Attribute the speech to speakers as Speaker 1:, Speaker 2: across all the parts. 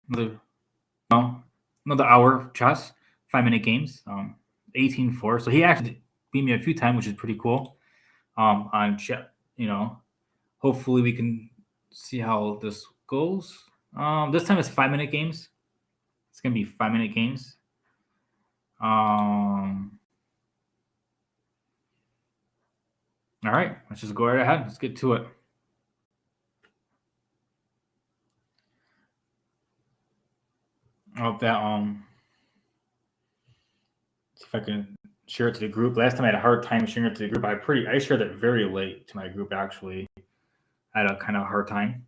Speaker 1: another, no, another hour of chess, 5 minute games. 18-4. So he actually beat me a few times, which is pretty cool. On chat, hopefully we can see how this goes. This time it's 5 minute games. It's gonna be 5 minute games. All right, let's just go right ahead. Let's get to it. I hope that see if I can share it to the group. Last time I had a hard time sharing it to the group. I shared it very late to my group actually. I had a kind of hard time.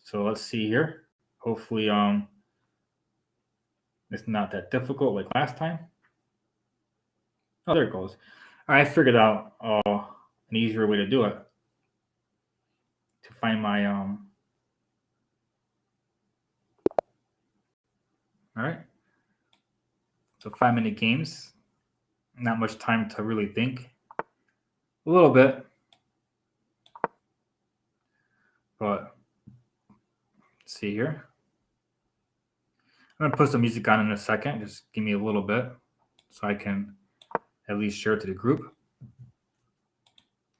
Speaker 1: So let's see here. Hopefully it's not that difficult like last time. Oh, there it goes. All right, I figured out an easier way to do it. To find my all right. So 5 minute games. Not much time to really think. A little bit. But let's see here. I'm gonna put some music on in a second. Just give me a little bit so I can at least share it to the group.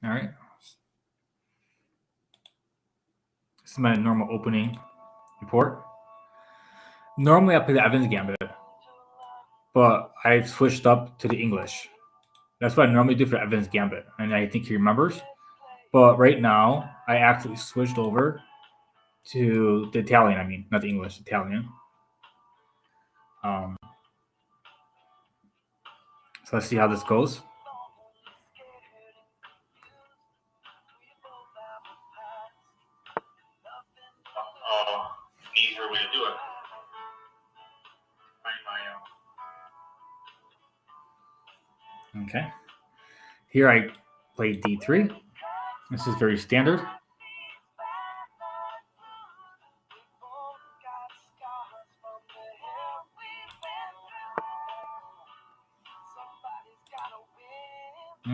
Speaker 1: All right. This is my normal opening report. Normally I play the Evans Gambit, but I've switched up to the English. That's what I normally do for Evans Gambit, and I think he remembers. But right now, I actually switched over to the Italian. I mean, not the English, Italian. So let's see how this goes. Easier way to do it. Okay. Here I play D3. This is very standard.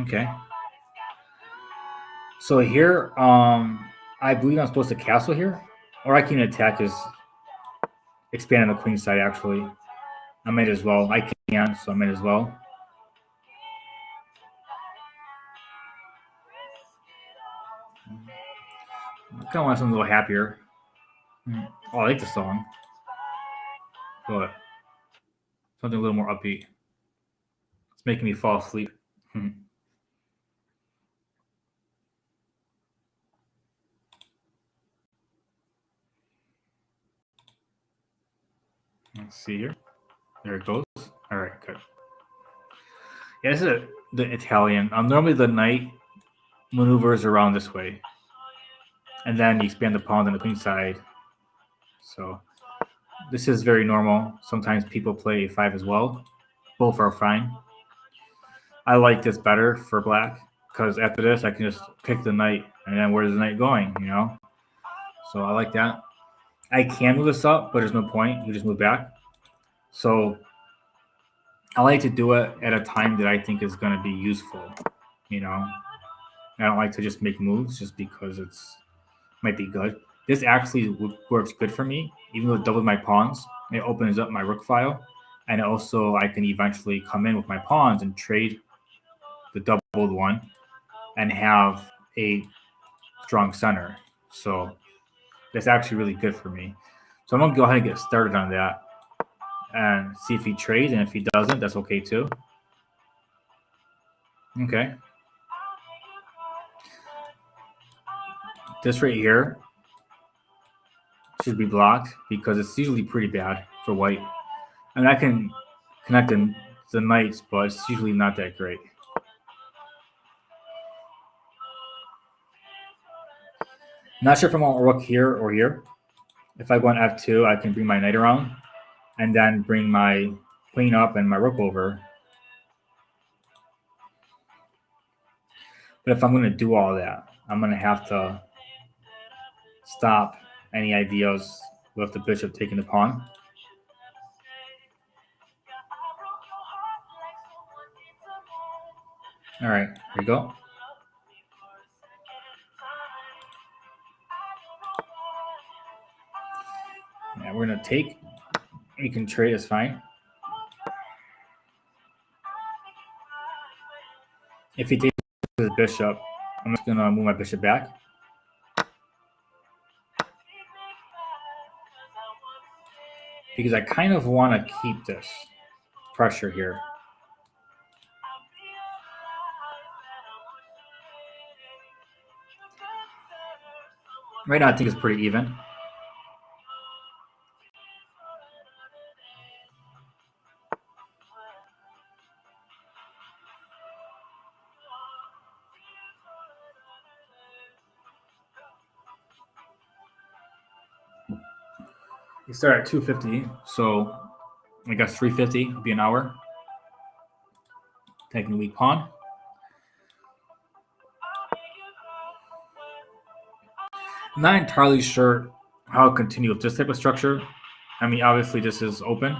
Speaker 1: Okay. So here, I believe I'm supposed to castle here, or I can attack his expand on the queen side. Actually, I might as well. I can, so I might as well. I kind of want something a little happier. Oh, I like the song, but something a little more upbeat. It's making me fall asleep. Let's see here. There it goes. All right, good. Yeah, this is the Italian. Normally the knight maneuvers around this way, and then you expand the pawn on the queen side. So this is very normal. Sometimes people play a5 as well. Both are fine. I like this better for black because after this I can just pick the knight, and then where's the knight going? So I like that. I can move this up, but there's no point. You just move back. So I like to do it at a time that I think is going to be useful. I don't like to just make moves just because it's might be good. This actually works good for me, even though it doubles my pawns. It opens up my rook file, and also I can eventually come in with my pawns and trade the doubled one and have a strong center. So that's actually really good for me. So I'm gonna go ahead and get started on that and see if he trades, and if he doesn't, that's okay too. Okay. This right here should be blocked because it's usually pretty bad for white. I mean, I can connect the knights, but it's usually not that great. Not sure if I want a rook here or here. If I go on f2, I can bring my knight around and then bring my queen up and my rook over. But if I'm going to do all that, I'm going to have to stop any ideas with the bishop taking the pawn. All right, here we go. Yeah, We're gonna take. We can trade. It's fine. If he takes his bishop, I'm just gonna move my bishop back. Because I kind of want to keep this pressure here. Right now, I think it's pretty even. We start at 250, so I guess 350 would be an hour. Taking a weak pawn. I'm not entirely sure how I'll continue with this type of structure. I mean, obviously this is open.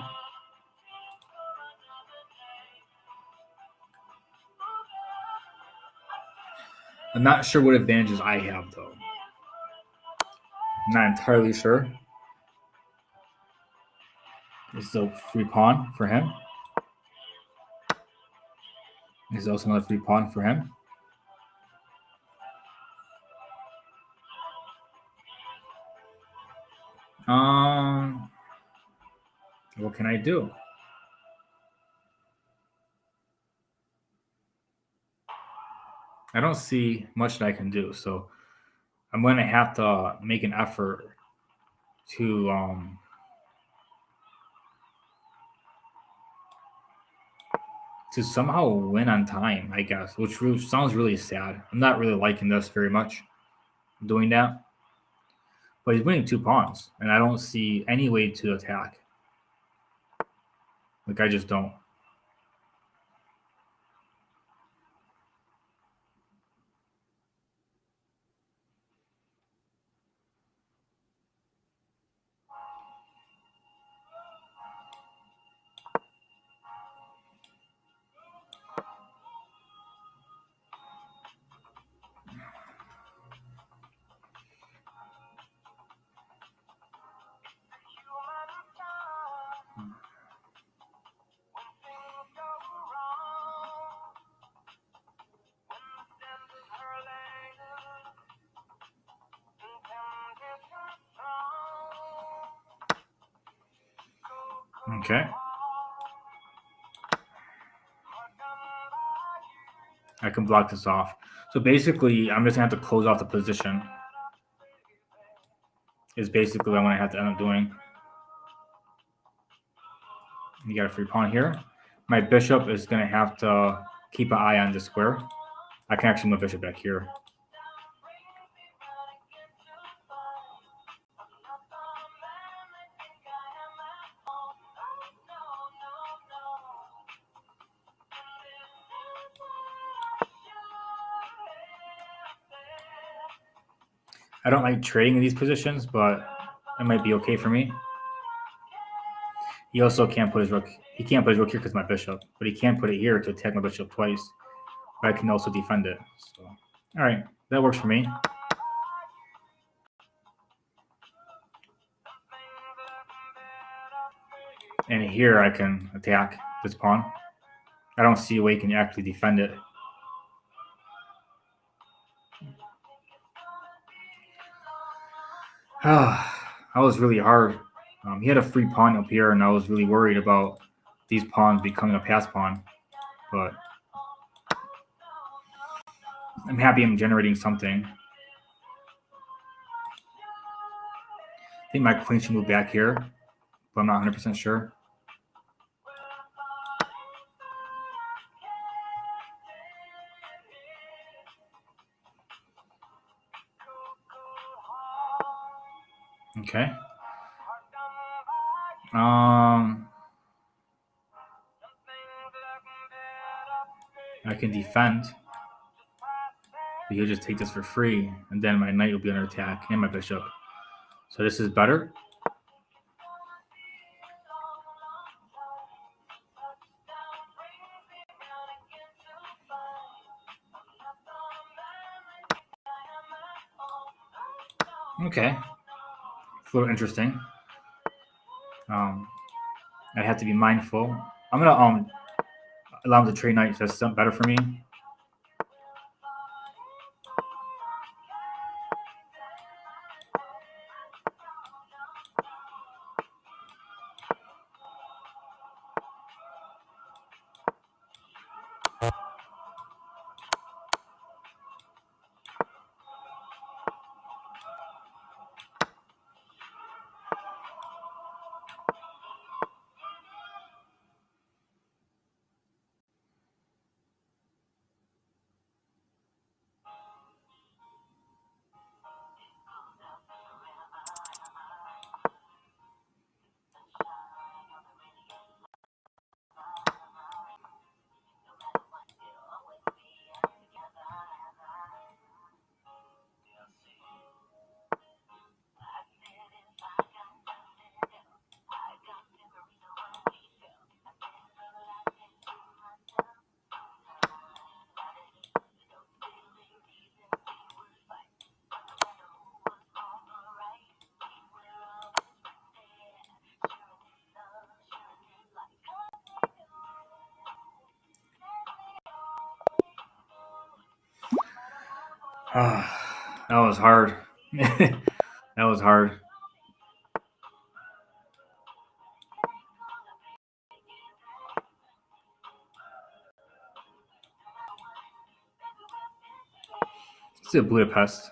Speaker 1: I'm not sure what advantages I have, though. I'm not entirely sure. This is a free pawn for him. This is also another free pawn for him. What can I do? I don't see much that I can do, so I'm going to have to make an effort to somehow win on time, I guess, which sounds really sad. I'm not really liking this very much, doing that. But he's winning 2 pawns, and I don't see any way to attack. Like, I just don't. Okay. I can block this off. So basically, I'm just going to have to close off the position. Is basically what I'm going to have to end up doing. You got a free pawn here. My bishop is going to have to keep an eye on the square. I can actually move my bishop back here. I don't like trading in these positions, but it might be okay for me. He also can't put his rook. He can't put his rook here because of my bishop, but he can put it here to attack my bishop twice. But I can also defend it. So, all right, that works for me. And here I can attack this pawn. I don't see a way you can actually defend it. That was really hard. He had a free pawn up here, and I was really worried about these pawns becoming a pass pawn. But I'm happy I'm generating something. I think my queen should move back here, but I'm not 100% sure. Okay. I can defend. But he'll just take this for free, and then my knight will be under attack and my bishop. So this is better. Okay. It's a little interesting. I have to be mindful. I'm gonna allow him to trade knights. That's something better for me. That was hard. That was hard. It's a Budapest.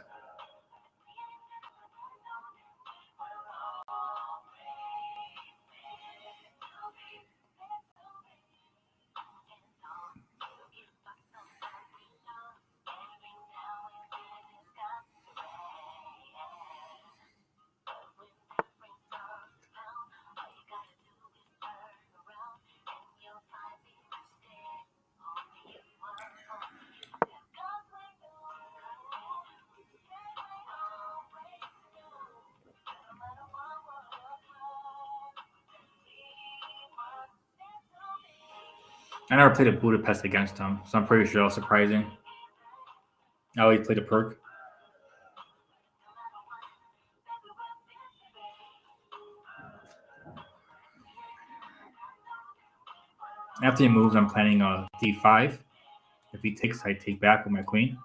Speaker 1: I never played a Budapest against him, so I'm pretty sure that was surprising. Oh, he played a perk. After he moves, I'm planning a d5. If he takes, I take back with my queen.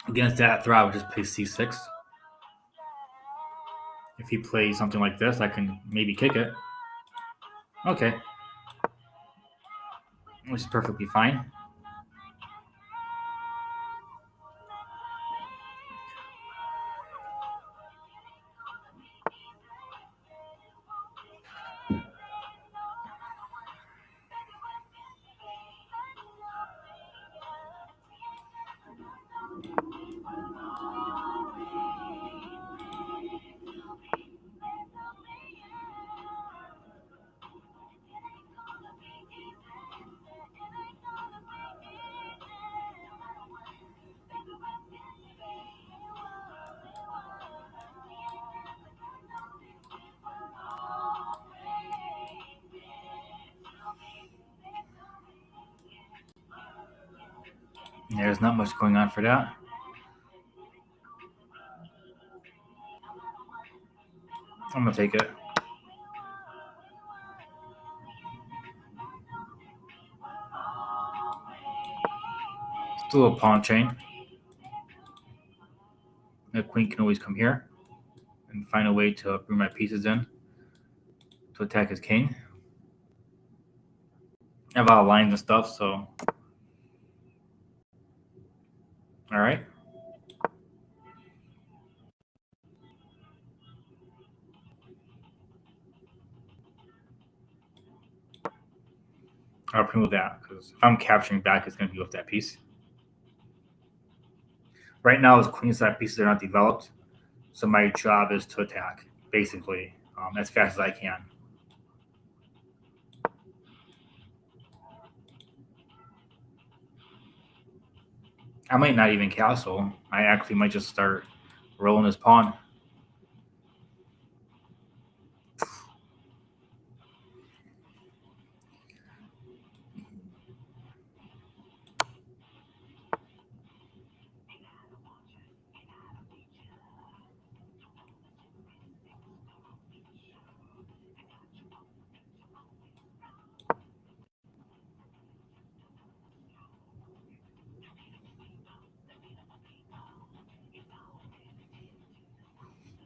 Speaker 1: Against that threat, I would just play c6. If he plays something like this, I can maybe kick it. Okay. Which is perfectly fine. There's not much going on for that. I'm gonna take it. Still a pawn chain. The queen can always come here and find a way to bring my pieces in to attack his king. I have a lot of lines and stuff, so. Alright. I'll remove that, because if I'm capturing back, it's going to be with that piece. Right now, his queenside pieces are not developed, so my job is to attack, basically, as fast as I can. I might not even castle. I actually might just start rolling his pawn.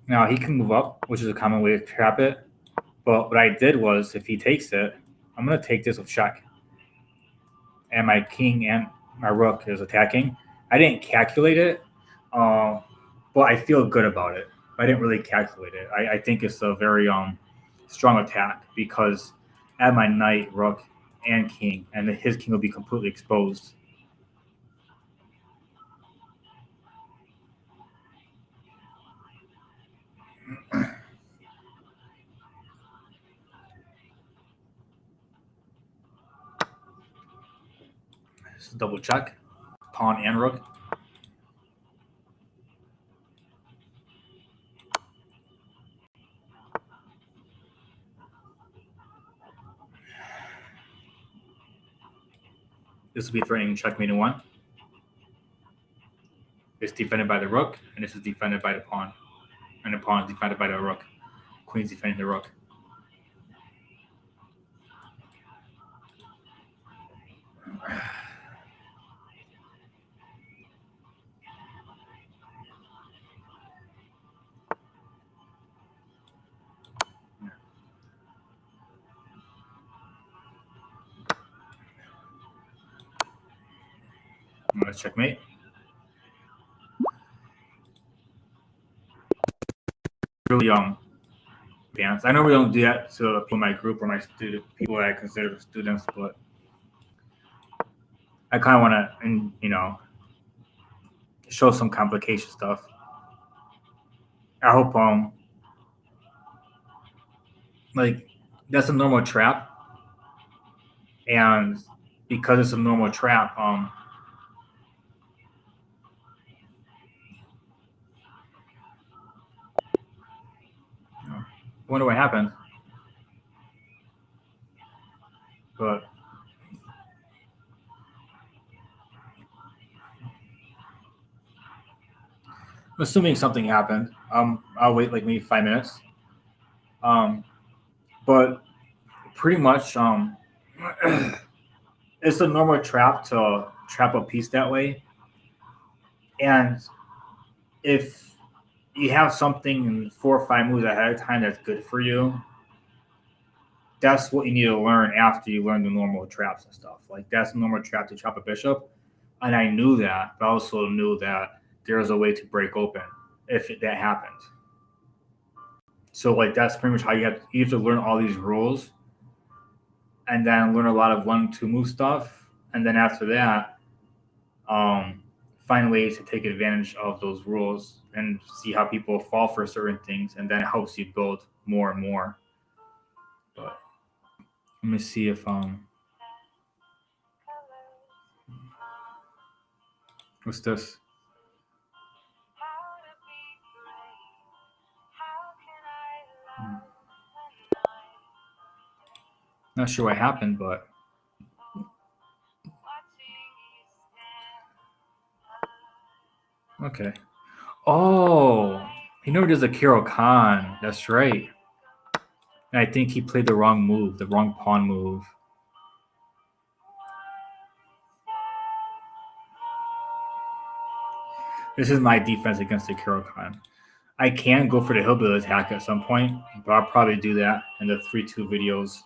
Speaker 1: Now he can move up, which is a common way to trap it. But what I did was, if he takes it, I'm going to take this with check. And my king and my rook is attacking. I didn't calculate it, but I feel good about it. I didn't really calculate it. I think it's a very strong attack because I have my knight, rook, and king, and his king will be completely exposed. This is double check, pawn and rook. This will be threatening checkmate in 1. It's defended by the rook, and this is defended by the pawn. And the pawn is defended by the rook. Queen's defending the rook. Let's checkmate. Really advanced. I know we don't do that to people in my group or my people that I consider students, but I kind of want to, show some complication stuff. I hope like that's a normal trap, and because it's a normal trap, I wonder what happened. But assuming something happened, I'll wait like maybe 5 minutes. But pretty much, it's a normal trap to trap a piece that way. And if you have something 4 or 5 moves ahead of time that's good for you, that's what you need to learn after you learn the normal traps and stuff. Like that's a normal trap to trap a bishop. And I knew that, but I also knew that there was a way to break open if that happened. So like that's pretty much how you have to learn all these rules and then learn a lot of 1-2 move stuff. And then after that, find ways to take advantage of those rules and see how people fall for certain things, and then it helps you build more and more. But let me see if what's this? Not sure what happened, but okay. Oh, he never does a Kiro Khan. That's right. And I think he played the wrong move, the wrong pawn move. This is my defense against the Kiro Khan. I can go for the hillbilly attack at some point, but I'll probably do that in the 3-2 videos.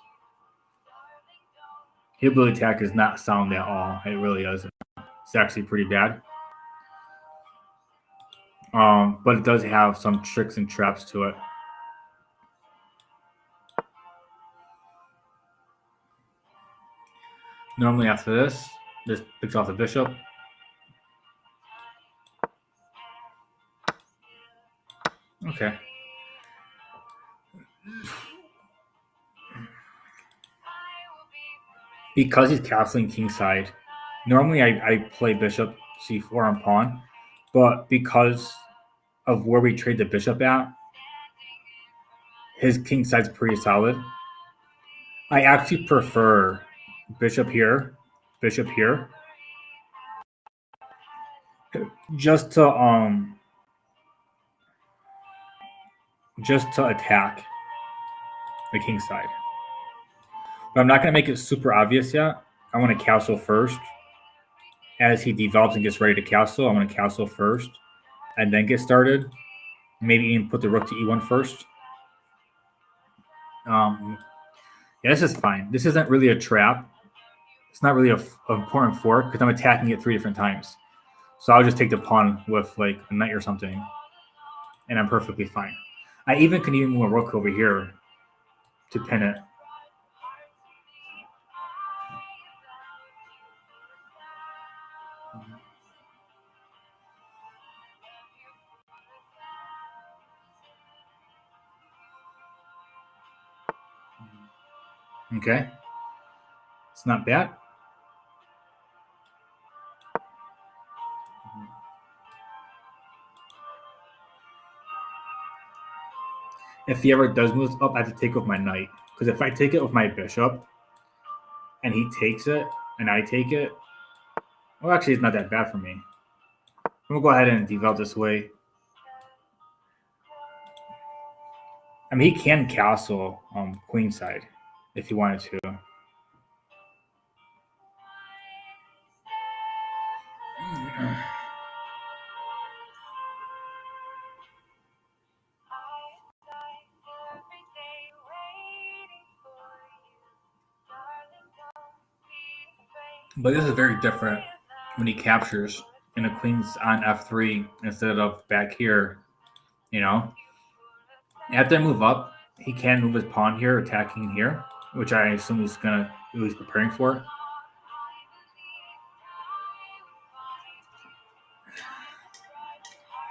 Speaker 1: Hillbilly attack is not sound at all. It really isn't. It's actually pretty bad. But it does have some tricks and traps to it. Normally after this picks off the bishop. Okay. Because he's castling kingside, normally I play bishop c4 on pawn, but because of where we trade the bishop at, his kingside's pretty solid. I actually prefer bishop here, just to attack the king side. But I'm not going to make it super obvious yet. I want to castle first. As he develops and gets ready to castle, I want to castle first and then get started. Maybe even put the rook to e1 first. Yeah, this is fine. This isn't really a trap. It's not really an important fork because I'm attacking it 3 different times. So I'll just take the pawn with like a knight or something, and I'm perfectly fine. I even can even move a rook over here to pin it. Okay, it's not bad. If he ever does move up, I have to take with my knight. Because if I take it with my bishop, and he takes it, and I take it, well, actually, it's not that bad for me. I'm gonna go ahead and develop this way. I mean, he can castle queen side if he wanted to. But this is very different when he captures and the queen's on f3 instead of back here. You know, after I move up, he can move his pawn here, attacking here, which I assume he's preparing for.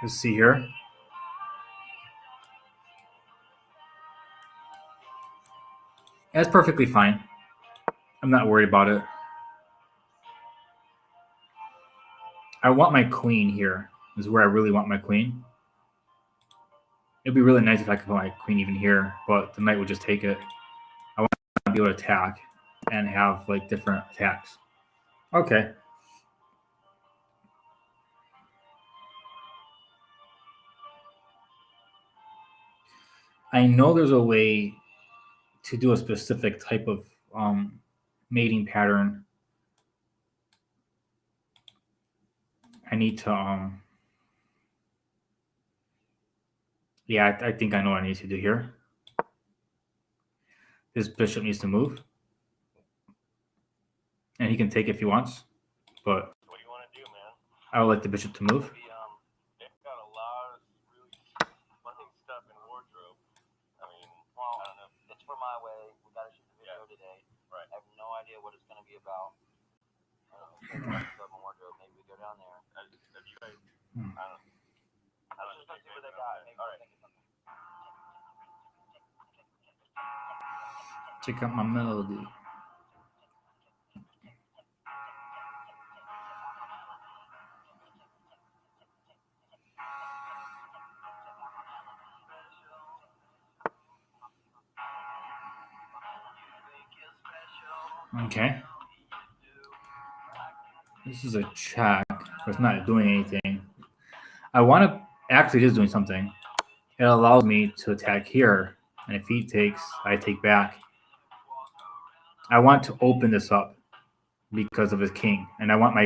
Speaker 1: Let's see here. That's perfectly fine. I'm not worried about it. I want my queen here. This is where I really want my queen. It'd be really nice if I could put my queen even here, but the knight would just take it. I want to be able to attack and have like different attacks. Okay. I know there's a way to do a specific type of mating pattern. I need to yeah, I think I know what I need to do here. This bishop needs to move. And he can take if he wants. But
Speaker 2: what do you want to do, man?
Speaker 1: I would like the bishop to move.
Speaker 2: They've got a lot of really fun stuff in wardrobe. I mean, well, I don't know. It's for my way. We got to shoot the video today. Right. I have no idea what it's going to be about. Wardrobe. Maybe we go down there. Have you guys? I don't know. Let's just see what they got. Maybe all right.
Speaker 1: Check out my melody. Okay. This is a check, but it's not doing anything. I want to actually, it is doing something. It allows me to attack here, and if he takes, I take back. I want to open this up because of his king, and I want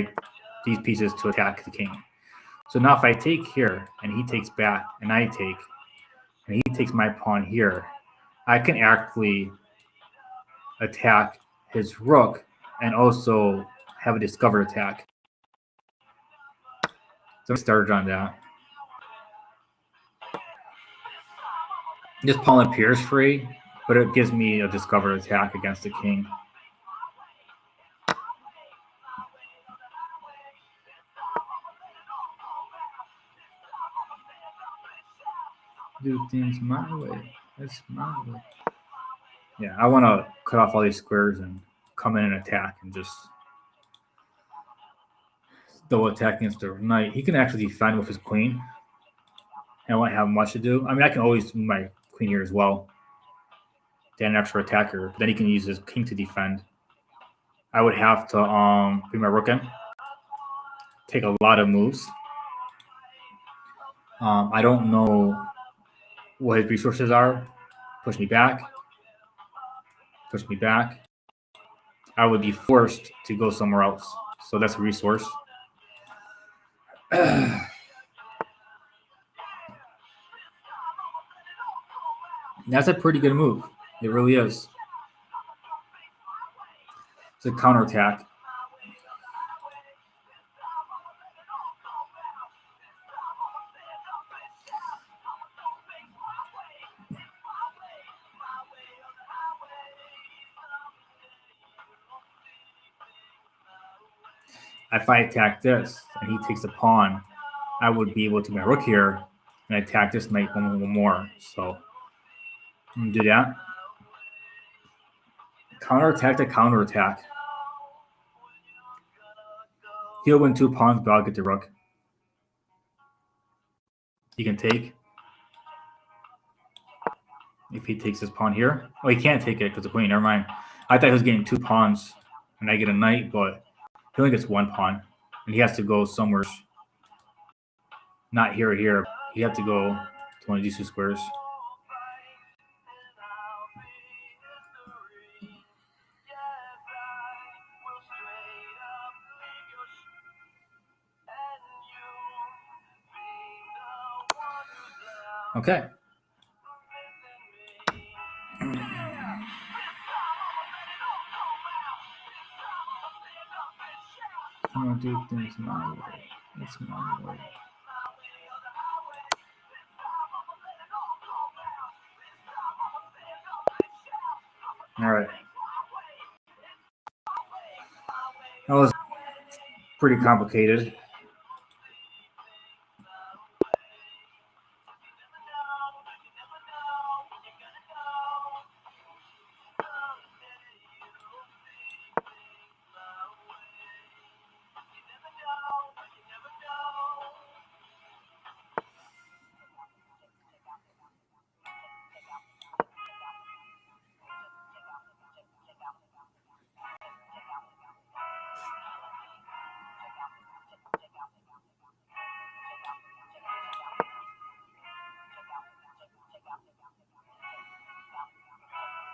Speaker 1: these pieces to attack the king. So now if I take here, and he takes back, and I take, and he takes my pawn here, I can actually attack his rook and also have a discover attack. So I started on that. This pawn appears free, but it gives me a discovered attack against the king. Do things my way. That's my way. Yeah, I want to cut off all these squares and come in and attack and just double attack against the knight. He can actually defend with his queen. I won't have much to do. I mean, I can always move my queen here as well. Get an extra attacker. But then he can use his king to defend. I would have to bring my rook in. Take a lot of moves. I don't know what his resources are. Push me back. Push me back. I would be forced to go somewhere else. So that's a resource. That's a pretty good move. It really is. It's a counterattack. If I attack this and he takes a pawn, I would be able to get my rook here and attack this knight one more. So I'm gonna do that. Counterattack to counterattack. He'll win 2 pawns, but I'll get the rook. He can take. If he takes his pawn here. Oh, he can't take it because the queen. Never mind. I thought he was getting 2 pawns and I get a knight, but he only gets 1 pawn. And he has to go somewhere. Not here or here. He has to go to one of these 2 squares. Okay. I'm gonna do things my way. It's my way. All right. That was pretty complicated.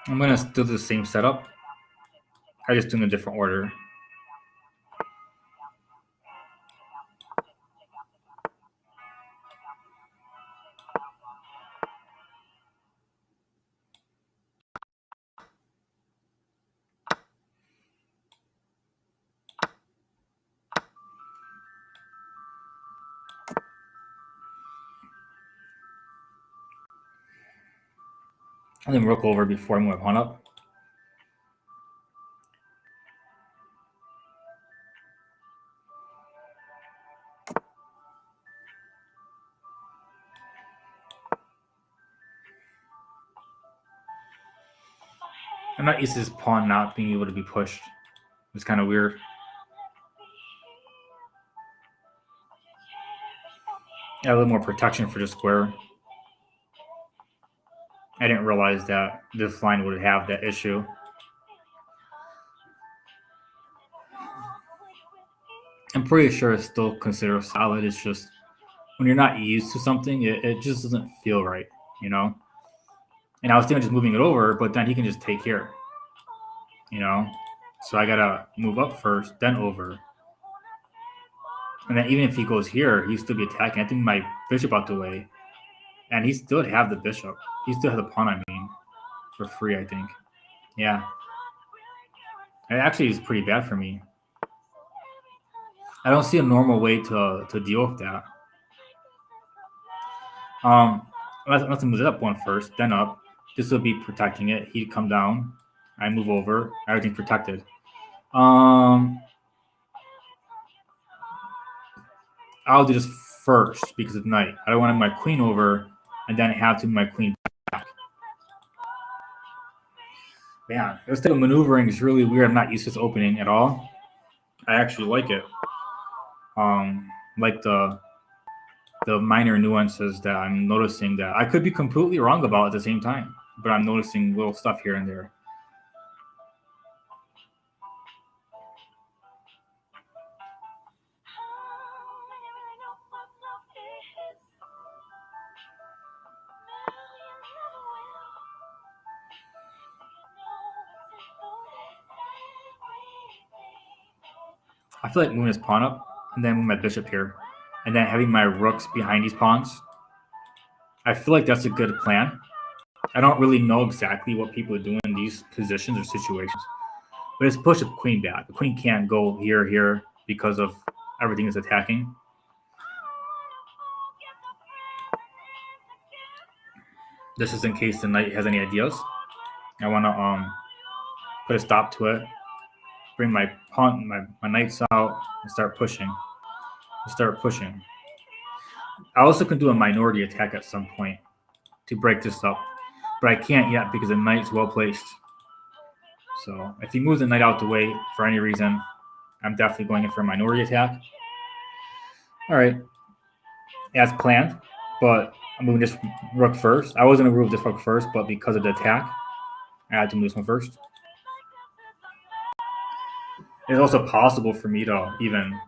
Speaker 1: I'm going to do the same setup. I just do in a different order. And then rook over before I move my pawn up. I'm not used to this pawn not being able to be pushed. It's kind of weird. I have a little more protection for the square. I didn't realize that this line would have that issue. I'm pretty sure it's still considered solid. It's just when you're not used to something, it just doesn't feel right, you know? And I was thinking of just moving it over, but then he can just take here, you know? So I gotta move up first, then over. And then even if he goes here, he'd still be attacking. I think my bishop out the way. And he still have the bishop. He still has the pawn, I mean, for free, I think. Yeah. It actually is pretty bad for me. I don't see a normal way to deal with that. Let's move it up one first, then up. This will be protecting it. He'd come down. I move over. Everything's protected. I'll do this first because of knight. I don't want my queen over and then have to move my queen back. Man, this type of maneuvering is really weird. I'm not used to this opening at all. I actually like it. Like the minor nuances that I'm noticing that I could be completely wrong about at the same time, but I'm noticing little stuff here and there. I feel like moving this pawn up and then move my bishop here and then having my rooks behind these pawns. I feel like that's a good plan. I don't really know exactly what people are doing in these positions or situations. But it's push the queen back. The queen can't go here because of everything is attacking. This is in case the knight has any ideas. I want to put a stop to it. Bring my pawn, my knights out, and start pushing. I also can do a minority attack at some point to break this up, but I can't yet because the knight's well placed. So if he moves the knight out the way for any reason, I'm definitely going in for a minority attack. All right, as planned, but I'm moving this rook first. I was going to move this rook first, but because of the attack, I had to move this one first. It's also possible for me to even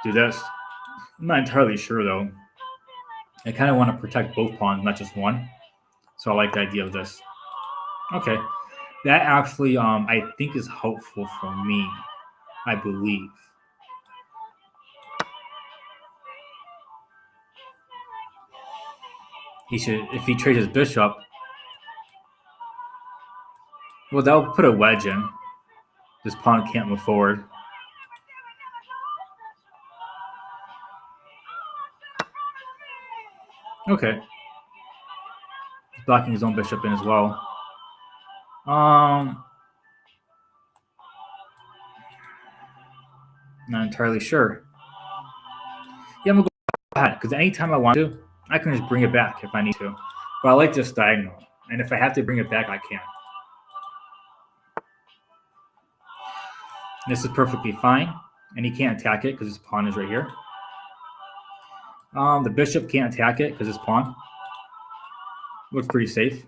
Speaker 1: do this. I'm not entirely sure though. I kind of want to protect both pawns, not just one. So I like the idea of this. Okay, that actually I think is helpful for me. I believe. He should, if he trades his bishop. Well, that'll put a wedge in. This pawn can't move forward. Okay. He's blocking his own bishop in as well. Not entirely sure. Yeah, I'm gonna go ahead because anytime I want to, I can just bring it back if I need to. But I like this diagonal, and if I have to bring it back, I can. This is perfectly fine, and he can't attack it because his pawn is right here. The bishop can't attack it because his pawn looks pretty safe.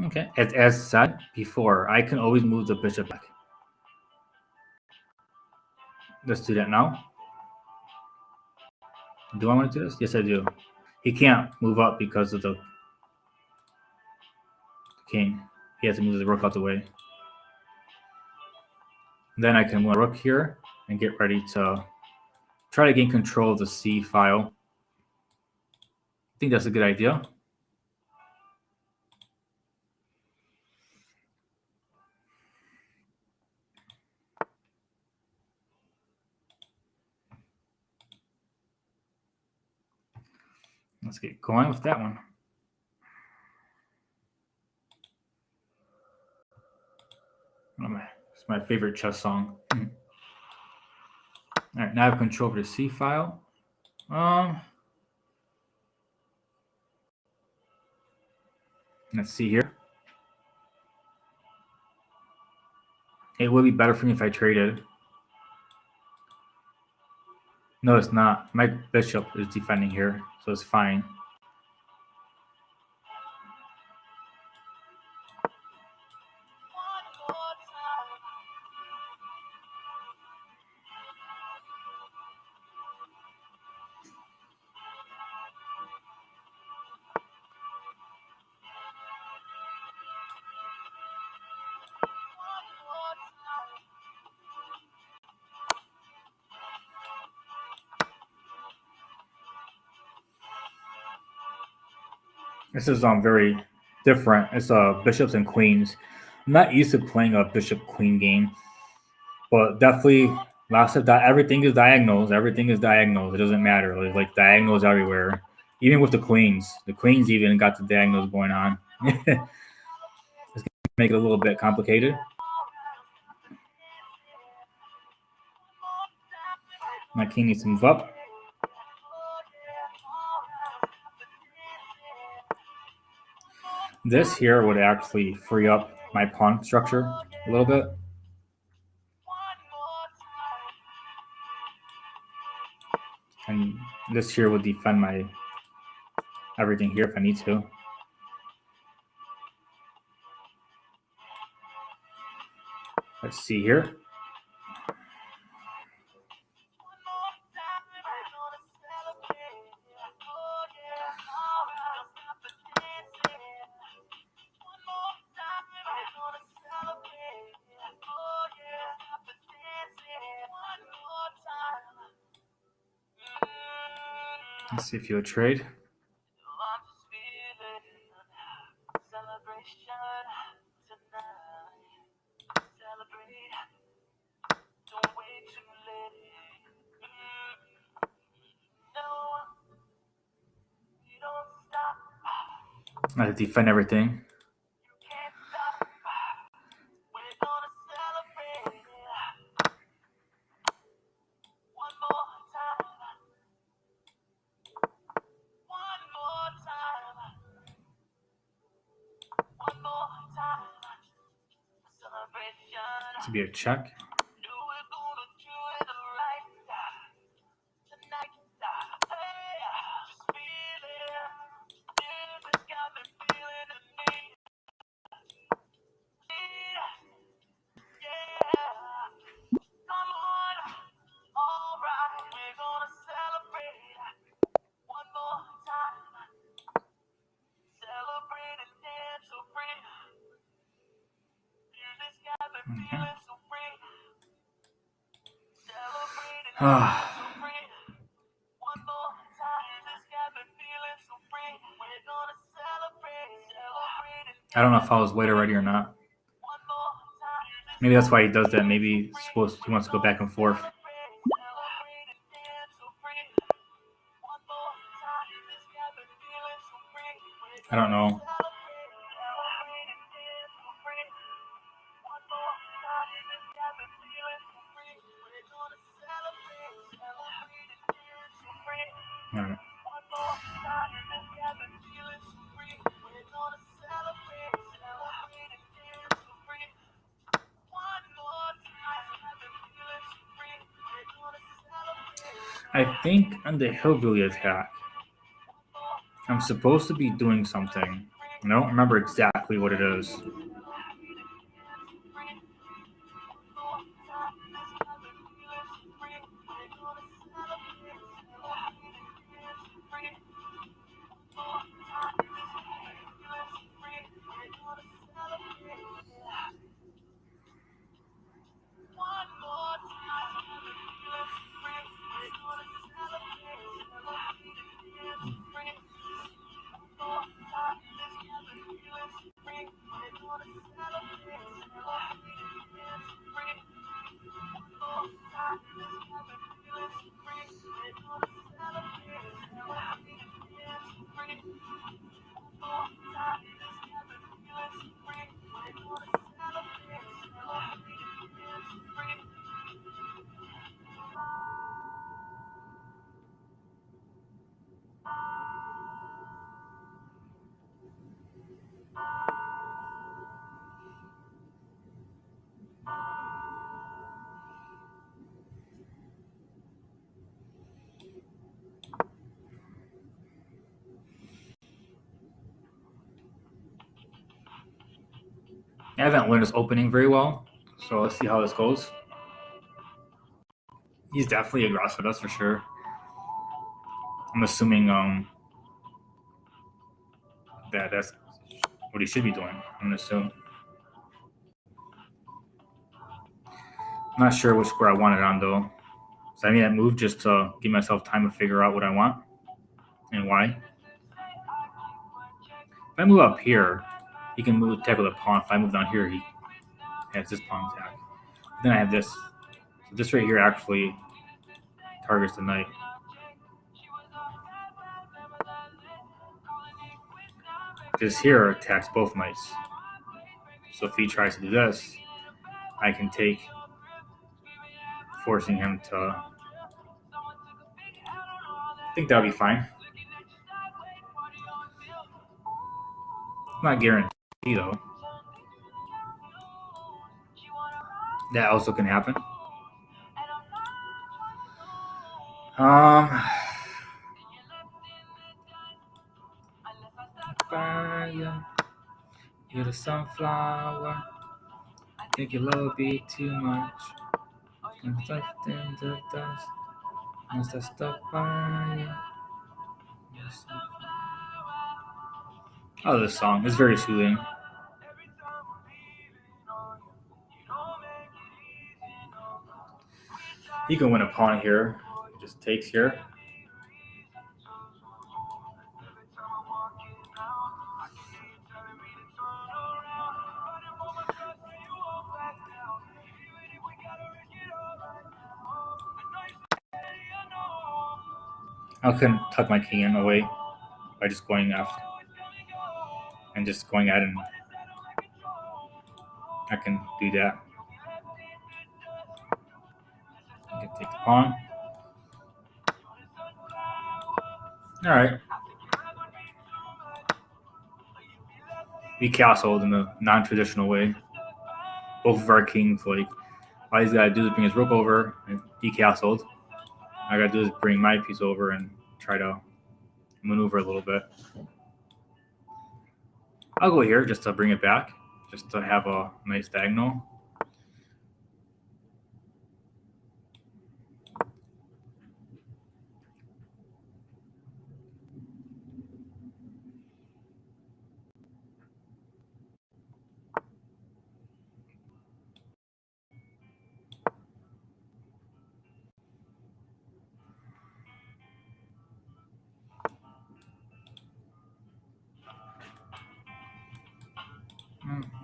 Speaker 1: Okay, as said before, I can always move the bishop back. Let's do that now. Do I want to do this? Yes, I do. He can't move up because of the king. He has to move the rook out the way. Then I can move a rook here and get ready to try to gain control of the c file. I think that's a good idea. Let's get going with that one. It's my favorite chess song. All right, now I have control over the c file. Let's see here. It would be better for me if I traded. No, it's not. My bishop is defending here, so it's fine. This is very different. It's bishops and queens. I'm not used to playing a bishop queen game, but definitely lots of everything is diagonals. Everything is diagonals. It doesn't matter. There's like diagonals everywhere. Even with the queens even got the diagonals going on. It's gonna make it a little bit complicated. My king needs to move up. This here would actually free up my pawn structure a little bit. And this here would defend my everything here if I need to. Let's see here. Let's see if you'll trade.
Speaker 2: I'm just feeling celebration tonight. Celebrate, don't wait too late. No, you don't stop.
Speaker 1: I have to defend everything.
Speaker 2: You can't stop. We're gonna celebrate one more time. One more time. One more time. Celebration.
Speaker 1: To be a check.
Speaker 2: No, we're gonna do it right tonight. Hey, just feel it. Music's got me feeling the need. Yeah, come on. All right, we're gonna celebrate one more time. Celebrate and dance so free. Music's got me feeling so free. Celebrate and dance so free. One more time. Music's got me feeling so free. We're gonna celebrate. Celebrate and
Speaker 1: I don't know if I was late already or not.
Speaker 2: one more time.
Speaker 1: Maybe that's why he does that. Maybe he wants to go back and forth.
Speaker 2: Celebrate and dance so free. One more time. Music's got me feeling so free.
Speaker 1: I don't know.
Speaker 2: Celebrate and dance so free. One more time. Music's got me feeling so free. We're gonna celebrate. Celebrate and dance so free.
Speaker 1: All right.
Speaker 2: One more time. Music's got me feeling so free. We're gonna celebrate. Celebrate and dance so free. One more time. Got me feeling so free. We're gonna celebrate.
Speaker 1: I think on the hillbilly attack, I'm supposed to be doing something. I don't remember exactly what it is. I haven't learned this opening very well, so let's see how this goes. He's definitely aggressive, that's for sure. I'm assuming that that's what he should be doing. I'm gonna assume. I'm not sure which square I want it on though. So I made that move just to give myself time to figure out what I want and why. If I move up here, he can move tackle the pawn. If I move down here, he has this pawn attack. Then I have this. So this right here actually targets the knight. This here attacks both knights. So if he tries to do this, I can take, forcing him to. I think that'll be fine. Not guaranteed though. That also can happen. Fire, you're the sunflower. I think your love be too much. And stuff in the dust. And stuff stuck by you. I love this song. It's very soothing. He can win a pawn here. He just takes here. I can tuck my king in away by just going after and just going at it. And I can do that. I can take the pawn. All right. We castled in a non-traditional way. Both of our kings, like, all he's got to do is bring his rook over and he castled. All I got to do is bring my piece over and try to maneuver a little bit. I'll go here just to bring it back, just to have a nice diagonal.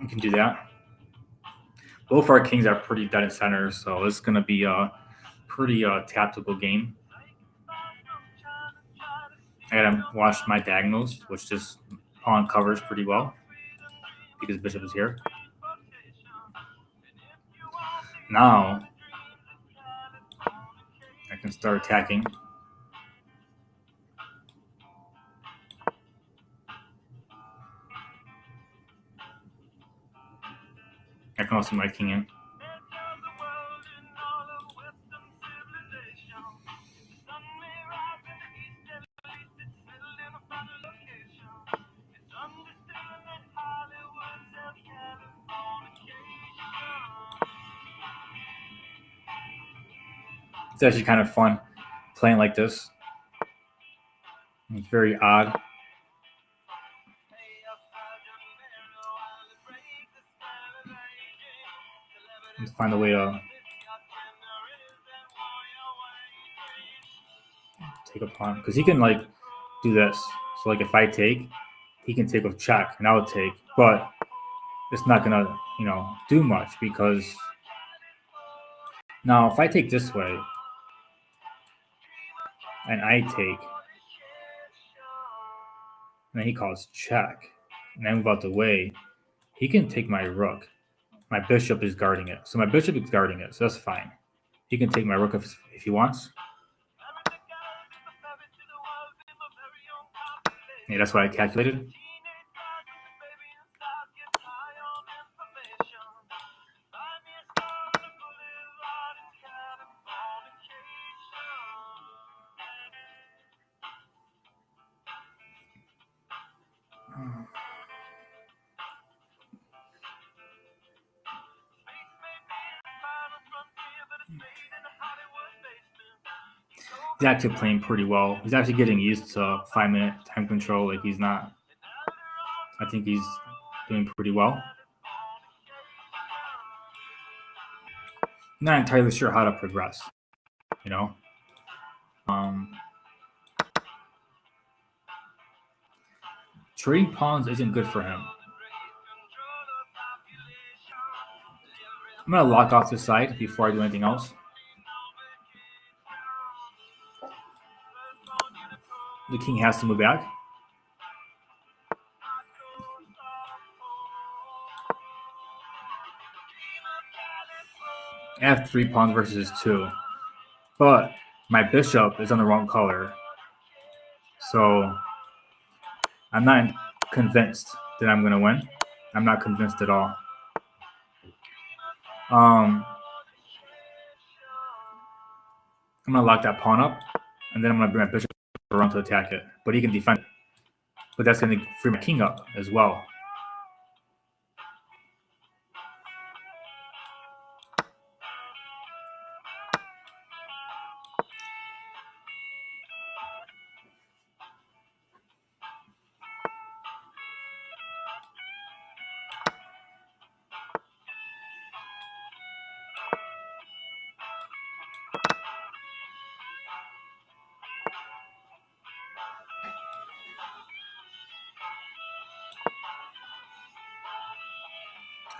Speaker 1: You can do that. Both our kings are pretty dead in center, so it's going to be a pretty tactical game. I gotta watch my diagonals, which this pawn covers pretty well because bishop is here. Now I can start attacking. I can also my king in. It's actually kind of fun playing like this. It's very odd. Let's find a way to take a pawn because he can like do this. So like if I take, he can take with check and I would take, but it's not gonna do much because now if I take this way and I take, and then he calls check, and I move out the way, he can take my rook. My bishop is guarding it. So my bishop is guarding it, so that's fine. He can take my rook if he wants. Yeah, that's what I calculated. He's actually playing pretty well. He's actually getting used to 5-minute time control. Like he's not. I think he's doing pretty well. Not entirely sure how to progress. Trading pawns isn't good for him. I'm gonna lock off this side before I do anything else. The king has to move back. I have 3 pawns versus 2. But my bishop is on the wrong color. So I'm not convinced that I'm going to win. I'm not convinced at all. I'm going to lock that pawn up, and then I'm going to bring my bishop around to attack it. But he can defend it. But that's going to free my king up as well.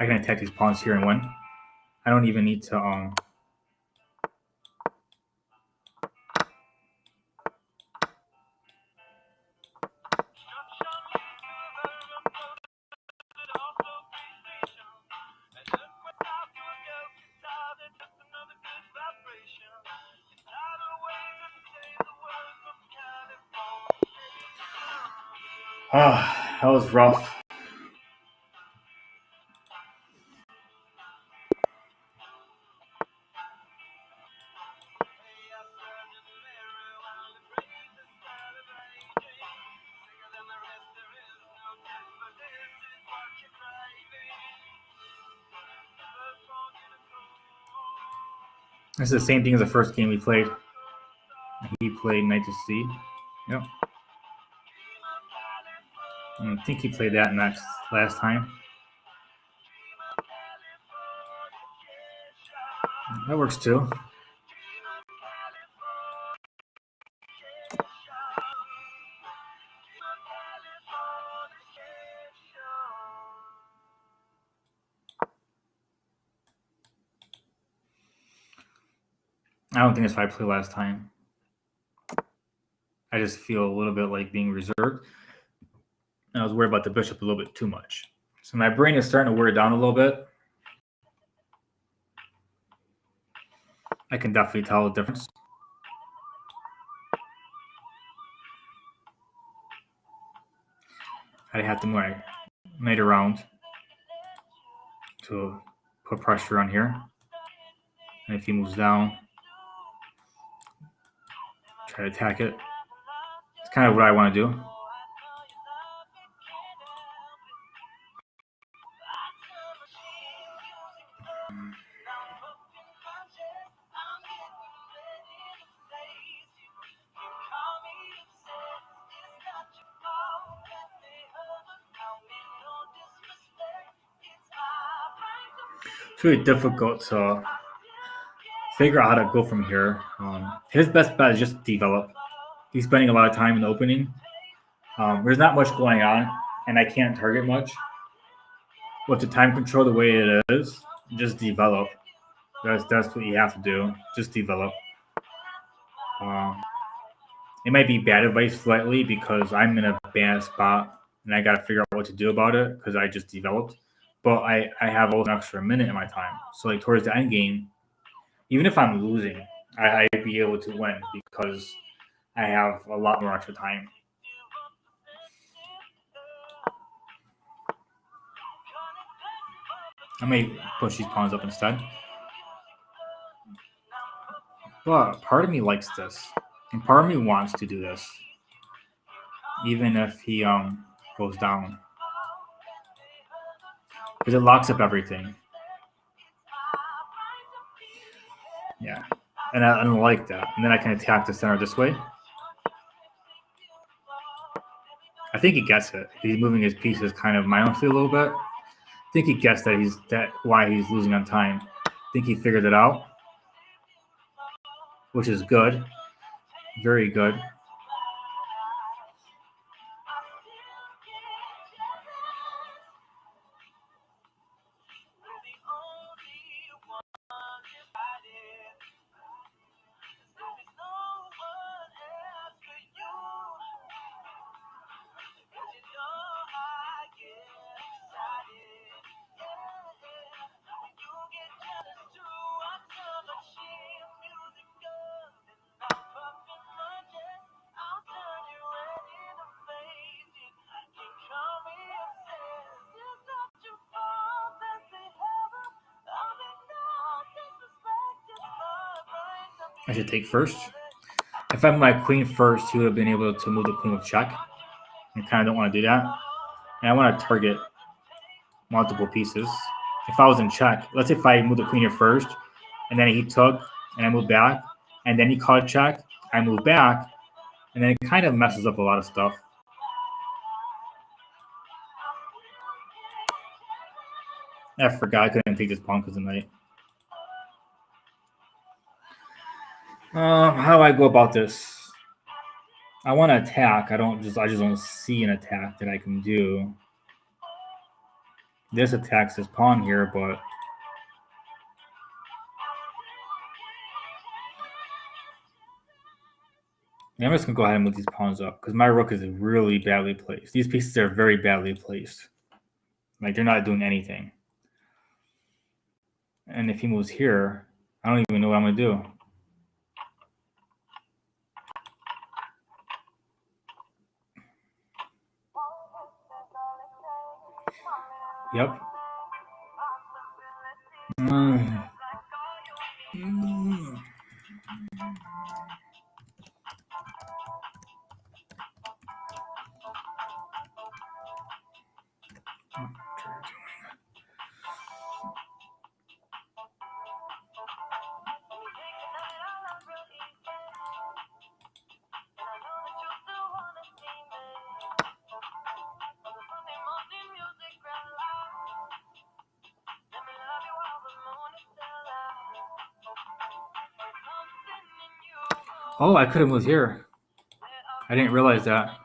Speaker 1: I can attack these pawns here and win. I don't even need to That was rough. This is the same thing as the first game we played. He played Knight to C. Yep. I think he played that last time. That works too. I don't think that's how I played last time. I just feel a little bit like being reserved. And I was worried about the bishop a little bit too much. So my brain is starting to wear down a little bit. I can definitely tell the difference. I have to move my knight around to put pressure on here. And if he moves down, try to attack it. It's kind of what I want to do. It's really difficult to figure out how to go from here. His best bet is just develop. He's spending a lot of time in the opening. There's not much going on, and I can't target much. With the time control the way it is, just develop. That's what you have to do. Just develop. It might be bad advice slightly because I'm in a bad spot and I got to figure out what to do about it because I just developed. But I have an extra minute in my time. So like towards the end game, even if I'm losing, I'd be able to win because I have a lot more extra time. I may push these pawns up instead. But part of me likes this. And part of me wants to do this. Even if he goes down. Because it locks up everything. Yeah. And I don't like that. And then I can attack the center this way. I think he gets it. He's moving his pieces kind of mindlessly a little bit. I think he gets why he's losing on time. I think he figured it out. Which is good. Very good. I should take first. If I had my queen first, he would have been able to move the queen with check. I kind of don't want to do that. And I want to target multiple pieces. If I was in check, let's say if I move the queen here first, and then he took, and I move back, and then he called check, I move back, and then it kind of messes up a lot of stuff. I forgot I couldn't take this pawn because of the knight. How do I go about this? I want to attack. I just don't see an attack that I can do. This attacks this pawn here, but I'm just gonna go ahead and move these pawns up because my rook is really badly placed. These pieces are very badly placed. Like they're not doing anything. And if he moves here, I don't even know what I'm gonna do. Yep. Oh, I could have moved here. I didn't realize that.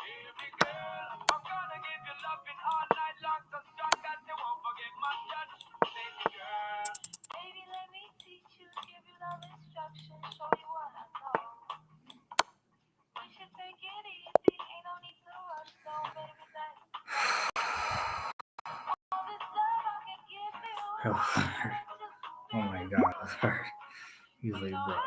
Speaker 2: Baby girl, I'm gonna give you loving all night long, so strong that you won't forget my touch. Baby girl, baby, let me teach you, give you love instructions, show you what I know. We should take it easy, ain't no need to rush, so baby, let all this love I can give you.
Speaker 1: Oh, oh my god, that's hard. He's like, bro.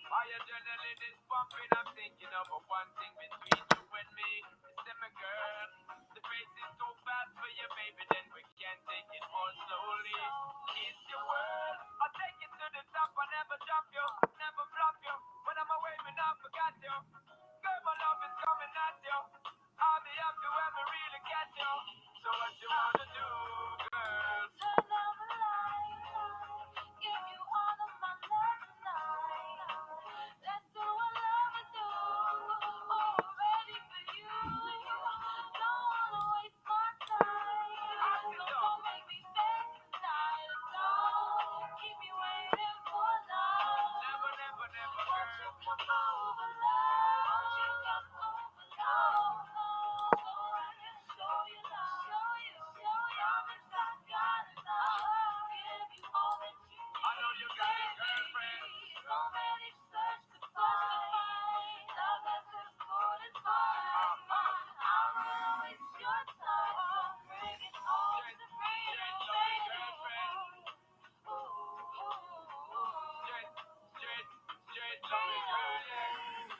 Speaker 2: My adrenaline is pumping, I'm thinking of one thing between you and me. It's my girl. The pace is too fast for you, baby, then we can take it all slowly. It's your world. I'll take it to the top, I never drop you, never flop you. When I'm away, me not forgot you. Girl, my love is coming at you. I'll be happy when we really get you. So what you wanna do, girl? Turn down the light, give you all of my love tonight. Let's do what lovers do. Oh, ready for you. Don't wanna waste my time. So don't make me beg tonight. Don't keep me waiting for love. Never, never, never, girl. Won't you come over, love? Won't you come over, love? So I can show you love. Promise I got enough. Give you all that you need. I know you got it, girlfriend. So many search to find. Love that's as good as mine. I will waste your time. So bring it on to me, baby. Straight, lovely girl, yeah.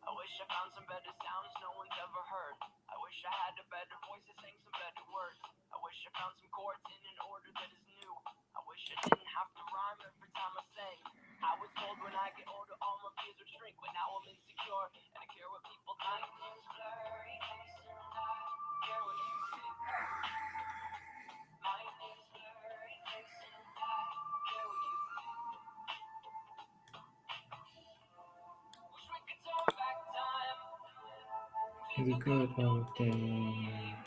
Speaker 2: I wish I found some better sounds no one's ever heard. I wish I had a better voice to sing some better words. I wish I found some chords in an order that is new. I wish I didn't have to rhyme every time I sang. I was told when I get older all my fears would shrink, but now I'm insecure and I care what people think. My name's blurry face and I care what you think. My name's blurry face and I care what you think. Wish we could turn back time.
Speaker 1: The good old days.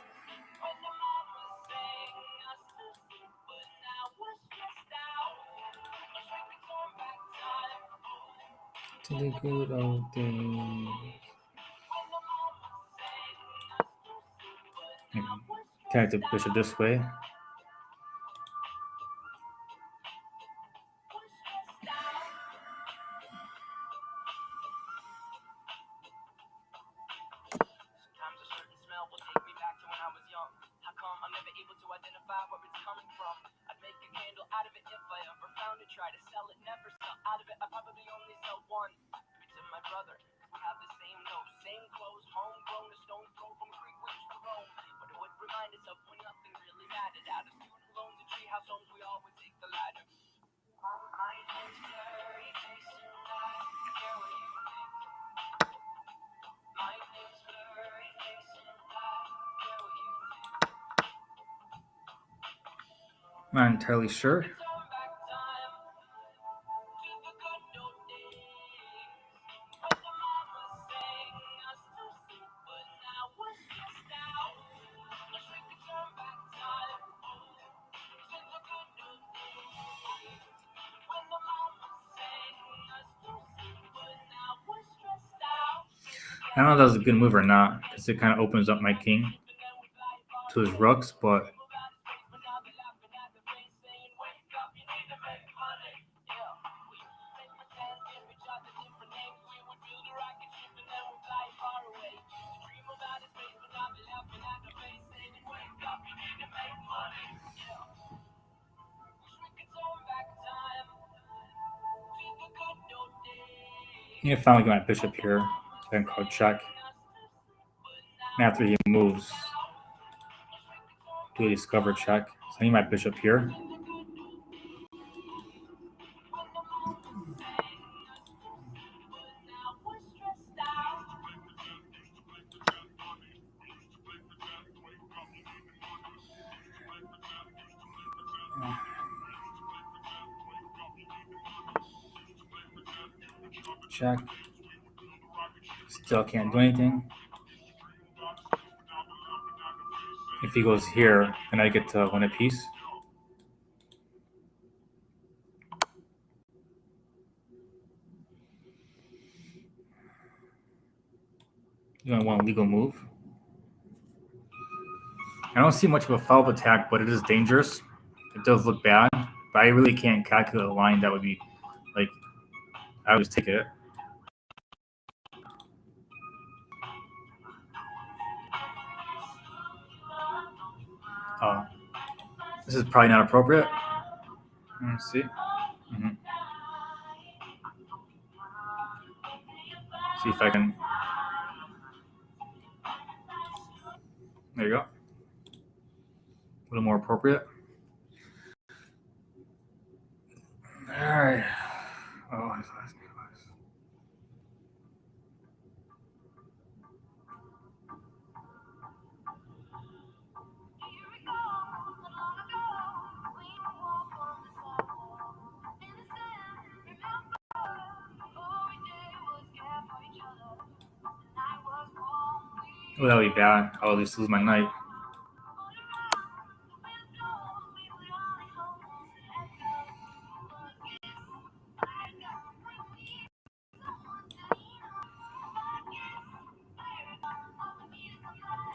Speaker 1: To the good old days. Try to push it this way.
Speaker 2: Sometimes a certain smell will take me back to when I was young. How come I'm never able to identify where it's coming from? I'd make a candle out of it if I ever found it. Try to sell it, never sell out of it. I probably only sell one. Maybe to my brother. We have the same nose, same clothes, homegrown, a stone's throw from a creek reach for Rome. But it would remind us of when nothing really mattered. Out of student loans and treehouse homes, we all would take the ladder. My name's blurry face and I care what you think. My name's blurry face and I care what you think.
Speaker 1: Not entirely sure.
Speaker 2: Turn back time to the good old days when the mama sang us to sleep, but now we're stressed out. Wish we could turn back time to the good old days when the mama sang us to sleep, but now we're stressed out.
Speaker 1: I don't know if that was a good move or not, because it kind of opens up my king to his rooks, but You can finally get my bishop here. Then call check. And after he moves, do a discover check. So I need my bishop here. Check. Still can't do anything. If he goes here, then I get to win a piece. You only want a legal move. I don't see much of a follow-up attack, but it is dangerous. It does look bad, but I really can't calculate a line that would be like, I would just take it. Oh, this is probably not appropriate. Let's see. See if I can. There you go. A little more appropriate. All right. Oh, his last name was. Oh, that would be bad. I'll at least lose my knight.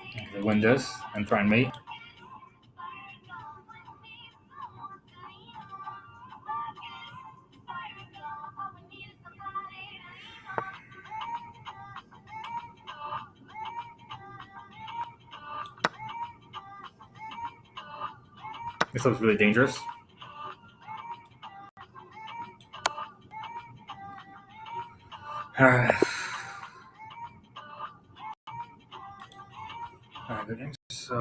Speaker 1: Okay, win this and try and mate. This looks really dangerous. All right. All right, good games. I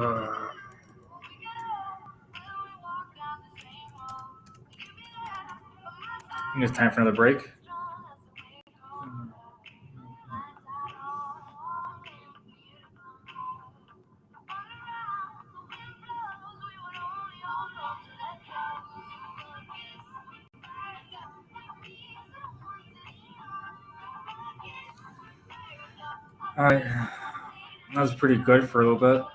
Speaker 1: think it's time for another break. All right, that was pretty good for a little bit.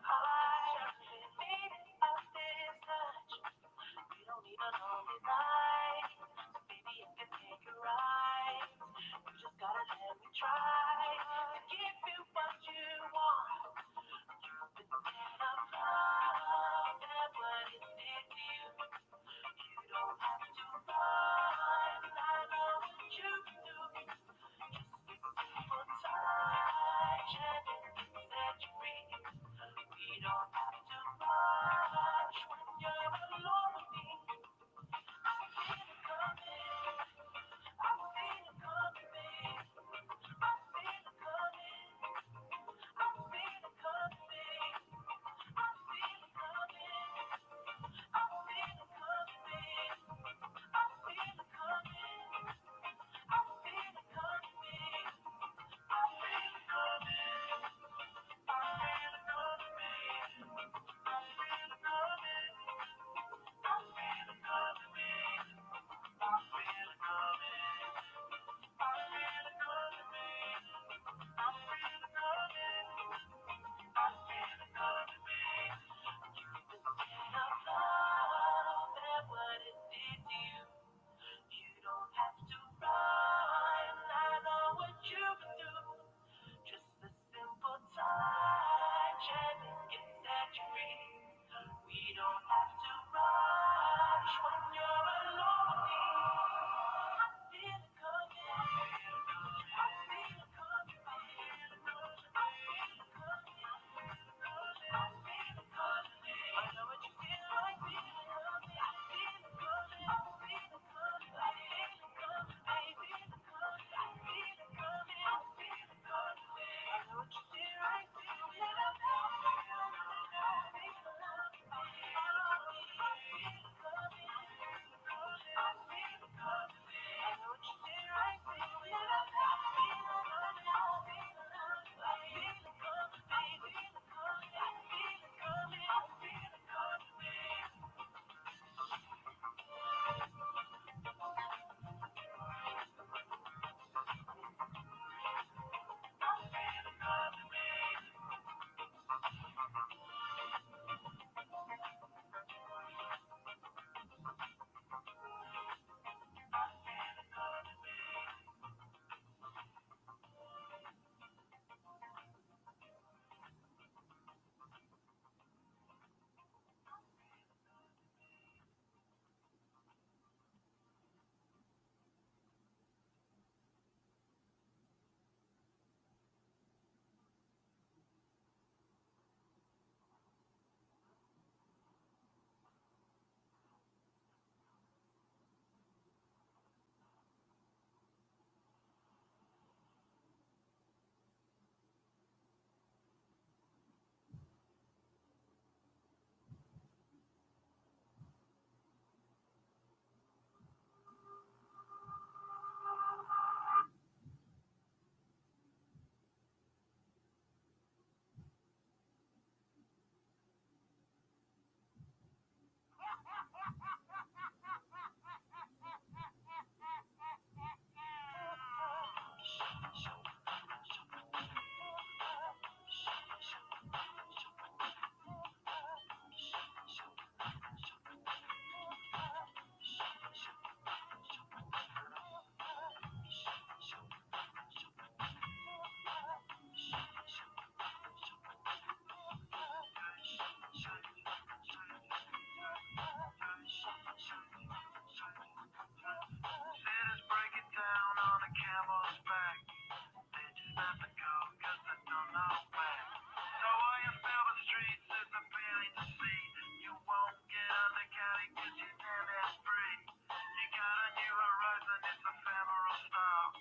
Speaker 2: I just need of this touch. We don't even know it right. So baby, if you take a ride, you just gotta let me try to give you what you want. You've been scared of love and what it did to you. You don't have to run. I know what you can do. Just a simple touch and it can set you free. We don't have to rush when you're alone with me. I feel it coming. I feel it coming, babe. I feel it coming. I feel it coming, babe. I feel it coming. I feel it coming, babe. I feel it coming. I feel it coming, babe. I feel it coming. I feel it coming, babe. I feel it coming. I feel it coming, babe. I feel it coming. I feel it coming, babe. I feel it coming. I feel it coming, babe. You've been scared of love and what it did to you. You don't have to run. I know what you can do. Just a simple touch and it can set you free. We don't have to rush when you're alone with me. I feel it coming. I feel it coming, babe. I feel it coming. I feel it coming. I know what you feel. I feel it coming. I feel it coming. I feel it coming. I feel it coming, baby. I feel it coming. I feel it coming, babe. I know what you feel. I feel it. I feel it coming. I feel it coming, babe. I feel it coming. I feel it coming, babe. I know what you feel. I feel it. I feel it coming. I feel it coming, babe. I feel it coming, baby. I feel it coming. I feel it coming, babe. Sitters break it down on a camel's back. They just have to go 'cause there's no back. So while you fill the streets, there's a feeling to see. You won't get undercounted 'cause you're damn free. You got a new horizon, it's ephemeral style.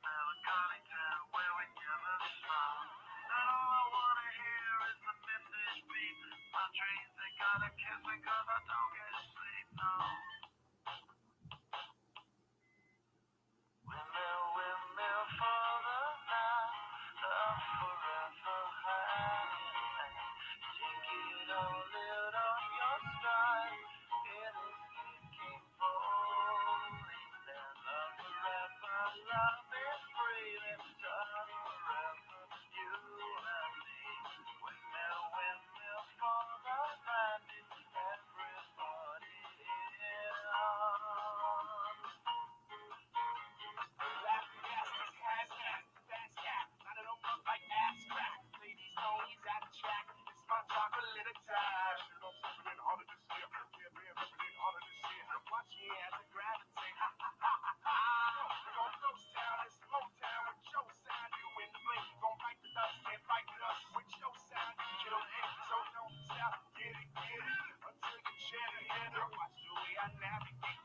Speaker 2: Melancholy town where we never smile. And all I wanna hear is the message beat. My dreams, they gotta kiss me 'cause I don't get sleep, no. Windmill for the night, love forever high. Take it all, live on your stride. It is keep falling down. Love forever, love is free. Let's start forever, you and me. Windmill a time. Shit, I'm tripping in all of this shit. Yeah, man, tripping in all of this shit. Watch me as I gravitate. We gon' ghost town and smoke town with your sound. You in the blink, gon' bite the dust and fight the dust with your sound. You kill it, so don't stop. Get it, until you shed it. Watch the way I navigate.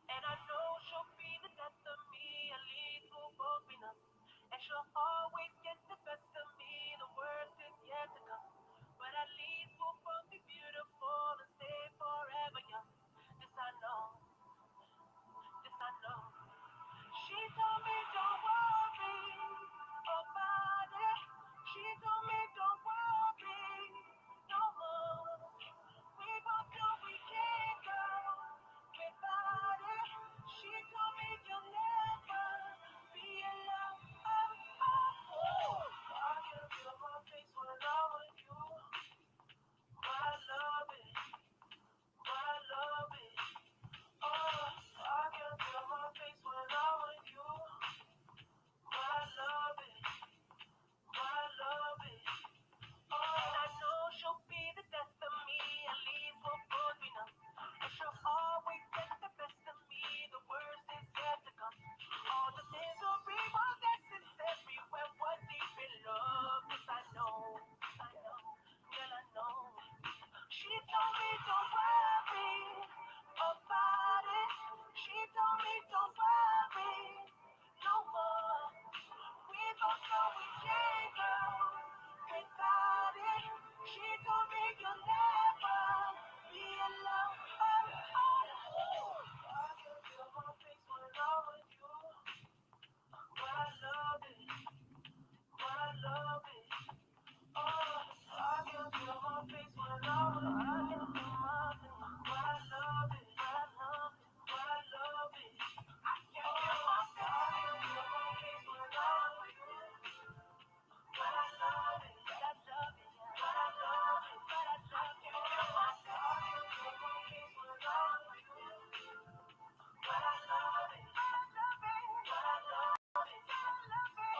Speaker 2: And I know she'll be the death of me, at least we'll both be numb. And she'll always get the best of me, the worst is yet to come. But at least we'll both be beautiful and stay forever young. This I know, this I know. She told me don't worry about it. She told me don't worry no more. We both know we can't go without it. She told me you'll never be alone. Oh, oh, oh. I can feel my face when I'm with you. I love it. I love it. Oh, I can feel my face when I'm with you. I love it. I love it. Oh, and I know she'll be the death of me, at least we'll both be numb. But she'll always get the best of me, the worst is yet to come. All the misery was necessary when we're deep in love. Yes, I know, girl, I know. She told me don't worry about it. She told me don't worry no more. We both know we can't go without it. She told me you'll never be alone. Oh, oh, oh. I can feel my face when I'm with you. I love it. I love it. Oh, I can feel my face when I'm with you. I can feel my face. I love it. I love it. I love it. I can feel my face. I can feel my face when I'm with you. But I love it. But I love it. But I love it. But I love it. I can feel my face. I can feel my face when I'm with you. But I love it. But I love it. But I love it. But I love it.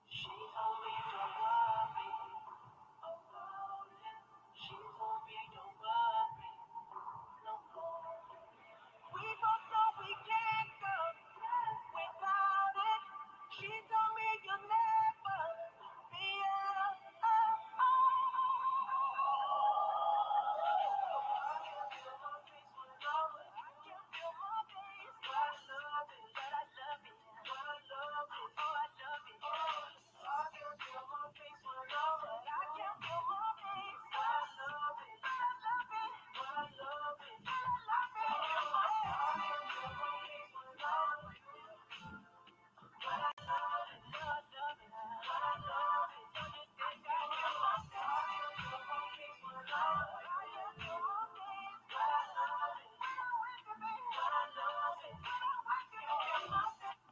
Speaker 2: She told me don't worry about it. She told me don't worry no more. We both know we can't go without it. She told me you'll never be alone. Oh, oh. I can feel my face when I'm with you. I can feel my face. I love it. But I love it. I love it. Oh, I love it. Oh, I can feel my face when I'm with you. I can feel my face. I love it. I love it. I love it. I love it. I can feel my face when I'm with you. But I love it. I love it. I love it. I can feel my face. I can feel my face when I'm with you. I can feel my face. But I love it. But I love it. I can feel my face.